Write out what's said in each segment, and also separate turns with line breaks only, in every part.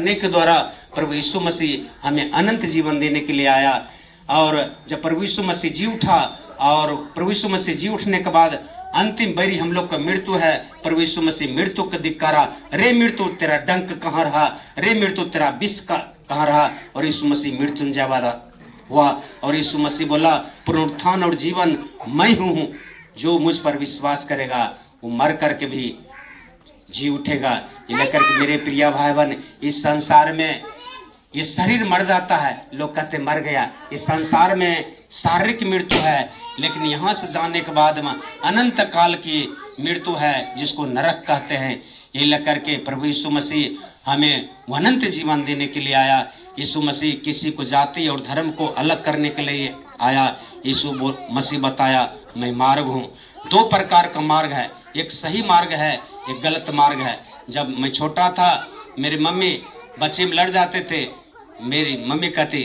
करने के द्वारा प्रभु यीशु मसीह हमें अनंत जीवन देने के लिए आया। और जब प्रभु यीशु मसीह जी उठा और प्रभु यीशु मसीह जी उठने के बाद अंतिम बैरी हम लोग का मृत्यु है। प्रभु यीशु मसीह मृत्यु को धिक्कारा, रे मृत्यु तेरा डंक कहाँ रहा, रे मृत्यु तेरा विष का कहाँ रहा। और यीशु मसीह मृत्युंजय वाला हुआ और यीशु मसीह बोला पुनरुत्थान और जीवन मैं हूँ, जो मुझ पर विश्वास करेगा वो मर करके भी जी उठेगा। ये लेकर के मेरे प्रिय भाई बहन, इस संसार में ये शरीर मर जाता है, लोग कहते मर गया। इस संसार में शारीरिक मृत्यु है, लेकिन यहाँ से जाने के बाद में अनंत काल की मृत्यु है, जिसको नरक कहते हैं। ये लेकर के प्रभु यीशु मसीह हमें अनंत जीवन देने के लिए आया। यीशु मसीह किसी को जाति और धर्म को अलग करने के लिए आया। यीशु मसीह बताया मैं मार्ग हूँ। दो प्रकार का मार्ग है, एक सही मार्ग है, एक गलत मार्ग है। जब मैं छोटा था, मेरी मम्मी बच्चे में लड़ जाते थे, मेरी मम्मी कहती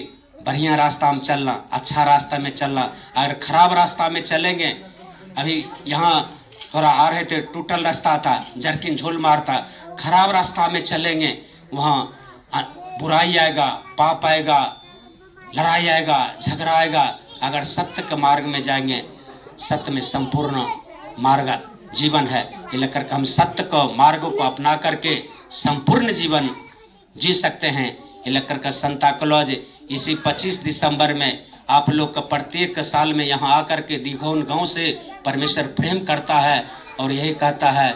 बढ़िया रास्ता में चलना, अच्छा रास्ता में चलना। अगर खराब रास्ता में चलेंगे, अभी यहाँ थोड़ा आ रहे थे, टूटल रास्ता था, जरकिन झोल मारता, खराब रास्ता में चलेंगे वहाँ बुराई आएगा, पाप आएगा, लड़ाई आएगा, झगड़ा आएगा। अगर सत्य के मार्ग में जाएंगे, सत्य में संपूर्ण मार्ग जीवन है। ये लेकर हम सत्य को मार्ग को अपना करके संपूर्ण जीवन जी सकते हैं। ये लेकर का संता क्लॉज इसी 25 दिसंबर में आप लोग का प्रत्येक साल में यहाँ आकर के दिघौन गांव से परमेश्वर प्रेम करता है और यही कहता है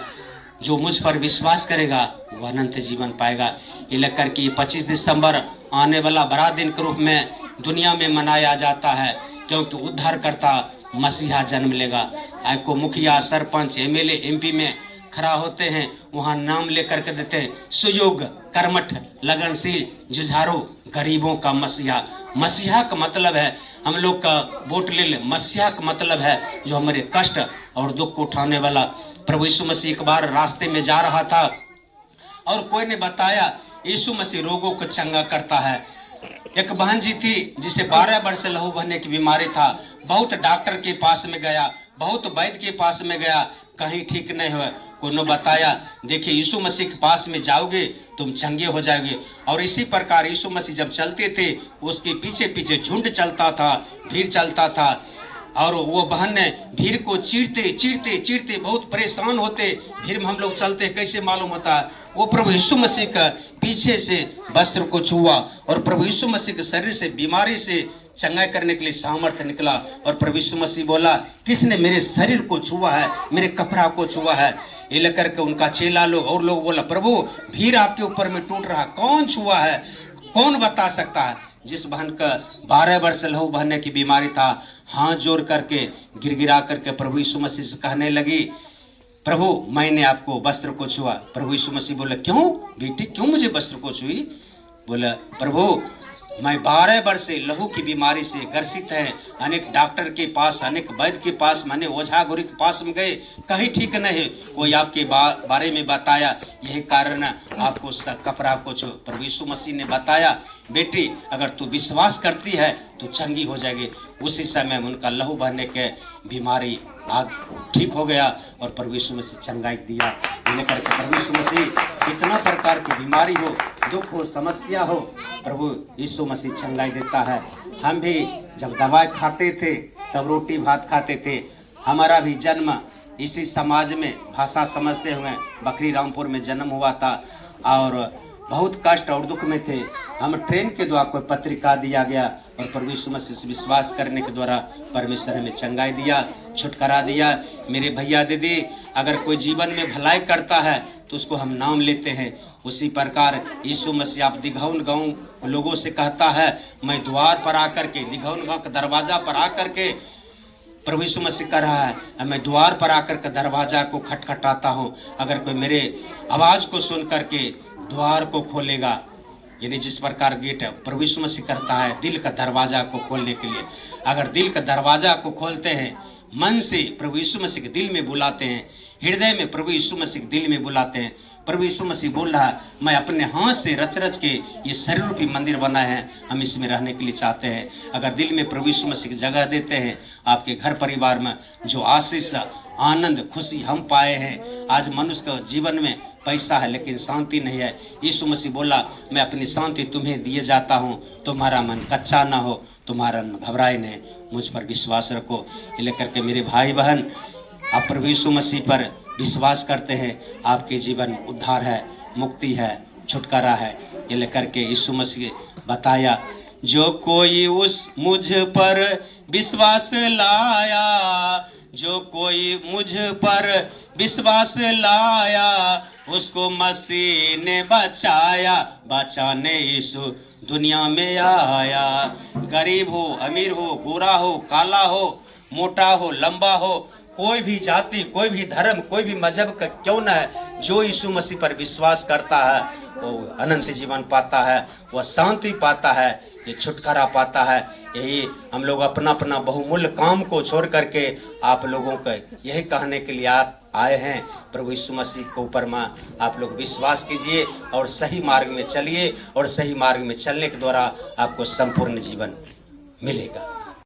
जो मुझ पर विश्वास करेगा वो अनंत जीवन पाएगा। ये लेकर के 25 दिसंबर आने वाला बड़ा दिन के रूप में दुनिया में मनाया जाता है, क्योंकि उद्धारकर्ता मसीहा जन्म लेगा। आपको मुखिया, सरपंच, एमएलए, एमपी में खड़ा होते हैं, वहाँ नाम लेकर के देते हैं सुयोग, कर्मठ, लगनशील, जुझारू, गरीबों का मसीहा। मसीहा का मतलब है हम लोग का वोट ले ले। मसीहा का मतलब है जो हमारे कष्ट और दुख को उठाने वाला। प्रभु यीशु मसीह एक बार रास्ते में जा रहा था और कोई ने बताया यीशु मसीह रोगों को चंगा करता है। एक बहन जी थी जिसे 12 वर्ष से लहू बहने की बीमारी था। बहुत डॉक्टर के पास में गया, बहुत वैद्य के पास में गया, कहीं ठीक नहीं हुआ। कोनो बताया देखिए यीशु मसीह के पास में जाओगे तुम चंगे हो जाओगे। और इसी प्रकार यीशु मसीह जब चलते थे उसके पीछे पीछे झुंड चलता था, भीड़ चलता था। और वो बहन ने भीड़ को चीरते चीरते चीरते बहुत परेशान होते, भीड़ में हम लोग चलते कैसे मालूम होता है, वो प्रभु यीशु मसीह का पीछे से वस्त्र को छुआ और प्रभु यीशु मसीह के शरीर से बीमारी से चंगाई करने के लिए सामर्थ्य निकला। और प्रभु यीशु मसीह बोला किसने मेरे शरीर को छुआ है, मेरे कपड़ा को छुआ है। ये लेकर के उनका चेला लोग और लोग बोला प्रभु भीड़ आपके ऊपर में टूट रहा, कौन छुआ है, कौन बता सकता है। जिस बहन का 12 वर्ष लहू बहने की बीमारी था, हाथ जोड़ करके गिड़गिड़ा करके प्रभु यीशु मसीह से कहने लगी प्रभु मैंने आपको वस्त्र को छुआ। प्रभु यीशु मसीह बोले क्यों बेटी, क्यों मुझे वस्त्र को छुई? बोला प्रभु मैं 12 वर्ष से लहू की बीमारी से ग्रसित है, अनेक डॉक्टर के पास, अनेक वैद्य के पास, मैंने ओझा गुरु के पास में गए, कहीं ठीक नहीं, कोई आपके बारे में बताया, यही कारण आपको कपड़ा को छो। प्रभु यीशु मसीह ने बताया बेटी अगर तू विश्वास करती है तो चंगी हो जाएगी। उसी समय में उनका लहू बहने के बीमारी आग ठीक हो गया और प्रभु यीशु मसीह चंगाई दिया। लेकर के प्रभु यीशु मसीह कितना प्रकार की बीमारी हो, दुख हो, समस्या हो, प्रभु यीशु मसीह चंगाई देता है। हम भी जब दवाई खाते थे तब रोटी भात खाते थे। हमारा भी जन्म इसी समाज में भाषा समझते हुए बकरी रामपुर में जन्म हुआ था और बहुत कष्ट और दुख में थे। हम ट्रेन के द्वारा कोई पत्रिका दिया गया और प्रभु यीशु मसीह से विश्वास करने के द्वारा परमेश्वर हमें चंगाई दिया, छुटकारा दिया। मेरे भैया दीदी अगर कोई जीवन में भलाई करता है तो उसको हम नाम लेते हैं। उसी प्रकार यीशु मसीह आप दिघौन गाँव लोगों से कहता है मैं द्वार पर आकर के, दिघौन गाँव के दरवाजा पर आकर के प्रभु यीशु मसीह कह रहा है मैं द्वार पर आकर के दरवाजा को खटखटाता हूँ। अगर कोई मेरे आवाज को सुन करके द्वार को खोलेगा, यानी जिस प्रकार गेट है प्रभु यीशु मसीह करता है दिल का दरवाजा को खोलने के लिए। अगर दिल का दरवाजा को खोलते हैं, मन से प्रभु यीशु मसीह के दिल में बुलाते हैं, हृदय में प्रभु यीशु मसीह के दिल में बुलाते हैं। प्रभु यीशु मसीह बोल रहा है मैं अपने हाथ से रच रच के ये शरीर रूपी मंदिर बनाए हैं, हम इसमें रहने के लिए चाहते हैं। अगर दिल में प्रभु यीशु मसीह की जगह देते हैं, आपके घर परिवार में जो आशीष, आनंद, खुशी हम पाए हैं, आज मनुष्य के जीवन में पैसा है लेकिन शांति नहीं है। यीशु मसीह बोला, मैं अपनी शांति तुम्हें दिए जाता हूँ, तुम्हारा मन कच्चा ना हो, तुम्हारा मन घबराए नहीं, मुझ पर विश्वास रखो। ये लेकर के मेरे भाई बहन, आप प्रभु यीशु मसीह पर विश्वास करते हैं, आपके जीवन उद्धार है, मुक्ति है, छुटकारा है। ये लेकर के यीशु मसीह बताया, जो कोई उस मुझ पर विश्वास लाया, जो कोई मुझ पर विश्वास लाया, उसको मसीह ने बचाया, बचाने यीशु दुनिया में आया। गरीब हो, अमीर हो, गोरा हो, काला हो, मोटा हो, लंबा हो, कोई भी जाति, कोई भी धर्म, कोई भी मजहब का क्यों न है, जो यीशु मसीह पर विश्वास करता है वो अनंत जीवन पाता है, वह शांति पाता है, ये छुटकारा पाता है। यही हम लोग अपना अपना बहुमूल्य काम को छोड़ करके आप लोगों को यही कहने के लिए आए हैं, प्रभु यीशु मसीह के ऊपर में आप लोग विश्वास कीजिए और सही मार्ग में चलिए, और सही मार्ग में चलने के द्वारा आपको संपूर्ण जीवन मिलेगा।